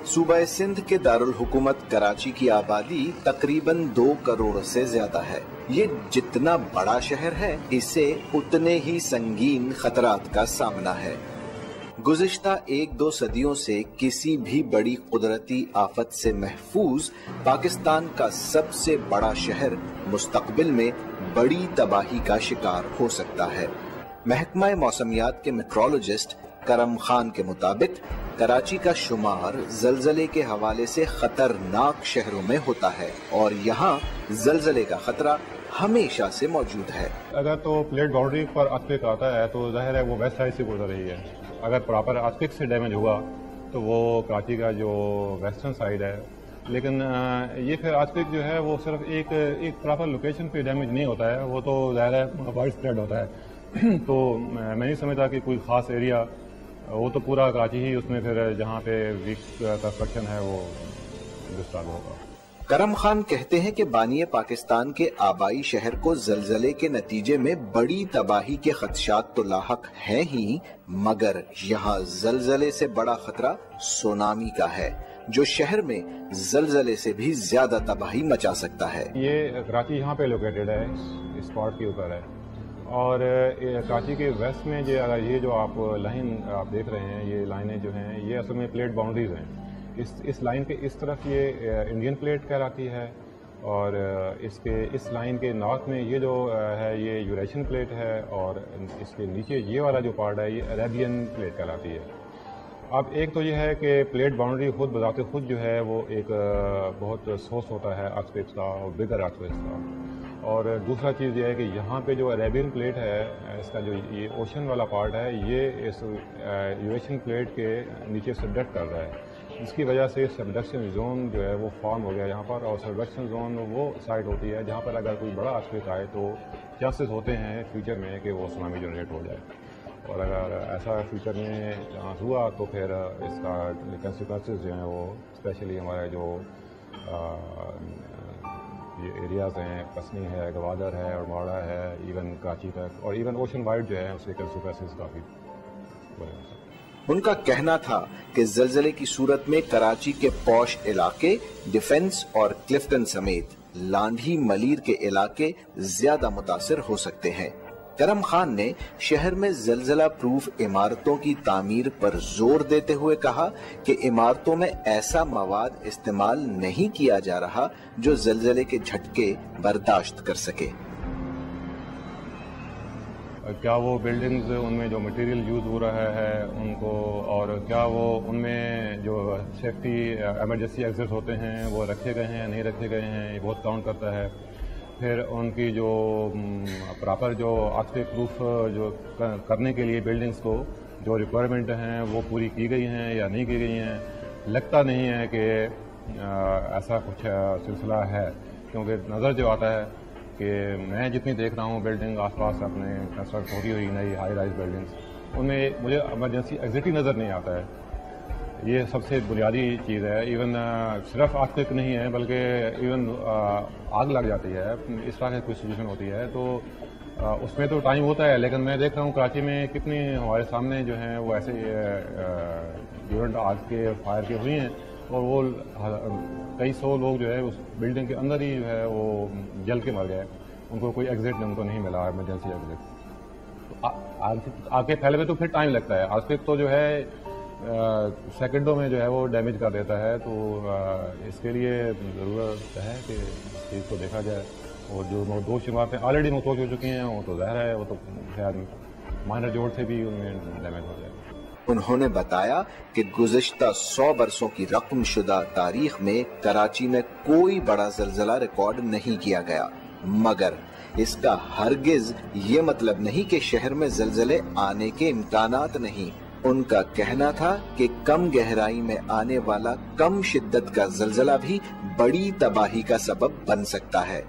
صوبہ سندھ کے دارال حکومت کراچی کی آبادی تقریباً 2 کروڑ سے زیادہ ہے۔ یہ جتنا بڑا شہر ہے اسے اتنے ہی سنگین خطرات کا سامنا ہے۔ گزشتہ 1-2 صدیوں سے کسی بھی بڑی قدرتی آفت سے محفوظ پاکستان کا سب سے بڑا شہر مستقبل میں بڑی تباہی کا شکار ہو سکتا ہے۔ محکمہ موسمیات کے میٹرولوجسٹ کرم خان کے مطابق کراچی کا شمار زلزلے کے حوالے سے خطرناک شہروں میں ہوتا ہے اور یہاں زلزلے کا خطرہ ہمیشہ سے موجود ہے۔ اگر تو پلیٹ باؤنڈری پر ارتھ آتا ہے تو ظاہر ہے وہ ویسٹ سائڈ سے گزر رہی ہے۔ اگر پراپر ارتھ سے ڈیمیج ہوا تو وہ کراچی کا جو ویسٹرن سائڈ ہے، لیکن یہ پھر ارتھ جو ہے وہ صرف ایک پراپر لوکیشن پہ ڈیمیج نہیں ہوتا ہے، وہ تو ظاہر ہے وائڈ اسپریڈ ہوتا ہے۔ تو میں نہیں سمجھتا کہ کوئی خاص ایریا، وہ تو پورا کراچی ہی اس میں پھر جہاں پہ ویک کنسٹرکشن ہے وہ ڈسٹرب ہوگا۔ کرم خان کہتے ہیں کہ بانی پاکستان کے آبائی شہر کو زلزلے کے نتیجے میں بڑی تباہی کے خدشات تو لاحق ہیں ہی، مگر یہاں زلزلے سے بڑا خطرہ سونامی کا ہے جو شہر میں زلزلے سے بھی زیادہ تباہی مچا سکتا ہے۔ یہ کراچی یہاں پہ لوکیٹڈ ہے، اس پارٹ کے اوپر ہے، اور کراچی کے ویسٹ میں یہ جو آپ لائن آپ دیکھ رہے ہیں، یہ لائنیں جو ہیں یہ اصل میں پلیٹ باؤنڈریز ہیں۔ اس لائن کے اس طرف یہ انڈین پلیٹ کہلاتی ہے، اور اس لائن کے نارتھ میں یہ جو ہے یہ یوریشین پلیٹ ہے، اور اس کے نیچے یہ والا جو پارٹ ہے یہ عربین پلیٹ کہلاتی ہے۔ اب ایک تو یہ ہے کہ پلیٹ باؤنڈری خود بذات خود جو ہے وہ ایک بہت سورس ہوتا ہے ارتھکویکس کا اور بگر ارتھکویکس کا، اور دوسرا چیز یہ ہے کہ یہاں پہ جو عربین پلیٹ ہے، اس کا جو یہ اوشن والا پارٹ ہے، یہ اس یوریشین پلیٹ کے نیچے سبڈکٹ کر رہا ہے، جس کی وجہ سے سبڈکشن زون جو ہے وہ فارم ہو گیا یہاں پر، اور سبڈکشن زون وہ سائٹ ہوتی ہے جہاں پر اگر کوئی بڑا ارتھکویک آئے تو چانسز ہوتے ہیں فیوچر میں کہ وہ سونامی جنریٹ ہو جائے، اور اگر ایسا فیوچر میں چانس ہوا تو پھر اس کا کنسیکوینسز جو ہیں وہ اسپیشلی ہمارے جو یہ ایریاز ہیں، پسنی ہے، گوادر ہے، اور ماڑا ہے، ایون کراچی تک، اور ایون اوشن وائڈ جو ہے اس کے کنسیکوینسز کافی بڑے ہو سکتے ہیں۔ ان کا کہنا تھا کہ زلزلے کی صورت میں کراچی کے پوش علاقے، ڈیفنس اور کلفٹن سمیت لانڈھی ملیر کے علاقے زیادہ متاثر ہو سکتے ہیں۔ کرم خان نے شہر میں زلزلہ پروف عمارتوں کی تعمیر پر زور دیتے ہوئے کہا کہ عمارتوں میں ایسا مواد استعمال نہیں کیا جا رہا جو زلزلے کے جھٹکے برداشت کر سکے۔ کیا وہ بلڈنگز ان میں جو مٹیریل یوز ہو رہا ہے ان کو، اور کیا وہ ان میں جو سیفٹی ایمرجنسی ایگزٹ ہوتے ہیں وہ رکھے گئے ہیں یا نہیں رکھے گئے ہیں، یہ بہت کاؤنٹ کرتا ہے۔ پھر ان کی جو پراپر جو ارتھکویک پروف جو کرنے کے لیے بلڈنگز کو جو ریکوائرمنٹ ہیں وہ پوری کی گئی ہیں یا نہیں کی گئی ہیں۔ لگتا نہیں ہے کہ ایسا کچھ سلسلہ ہے، کیونکہ نظر جو آتا ہے کہ میں جتنی دیکھ رہا ہوں بلڈنگ آس پاس اپنے کنسٹرکٹ ہوتی ہوئی نئی ہائی رائز بلڈنگس، ان میں مجھے ایمرجنسی ایگزٹ ہی نظر نہیں آتا ہے۔ یہ سب سے بنیادی چیز ہے۔ ایون صرف ارتھکویک نہیں ہے بلکہ ایون آگ لگ جاتی ہے، اس طرح کی کوئی سچویشن ہوتی ہے تو اس میں تو ٹائم ہوتا ہے، لیکن میں دیکھ رہا ہوں کراچی میں کتنی ہمارے سامنے جو ہیں وہ ایسے ڈیورنٹ آگ کے فائر کے ہوئی ہیں، اور وہ کئی سو لوگ جو ہے اس بلڈنگ کے اندر ہی جو ہے وہ جل کے مر گئے، ان کو کوئی ایگزٹ ان کو نہیں ملا، ایمرجنسی ایگزٹ۔ آگے پھیلے میں تو پھر ٹائم لگتا ہے، ارتھکویک تو جو ہے سیکنڈوں میں جو ہے وہ ڈیمیج کر دیتا ہے، تو اس کے لیے ضرورت ہے کہ اس چیز کو دیکھا جائے، اور جو دوش عمارتیں آلریڈی متوج ہو چکی ہیں وہ تو ظاہر ہے وہ تو خیر مائنر جوڑ سے بھی ان میں ڈیمیج ہو جائے۔ انہوں نے بتایا کہ گزشتہ 100 برسوں کی رقم شدہ تاریخ میں کراچی میں کوئی بڑا زلزلہ ریکارڈ نہیں کیا گیا، مگر اس کا ہرگز یہ مطلب نہیں کہ شہر میں زلزلے آنے کے امکانات نہیں۔ ان کا کہنا تھا کہ کم گہرائی میں آنے والا کم شدت کا زلزلہ بھی بڑی تباہی کا سبب بن سکتا ہے۔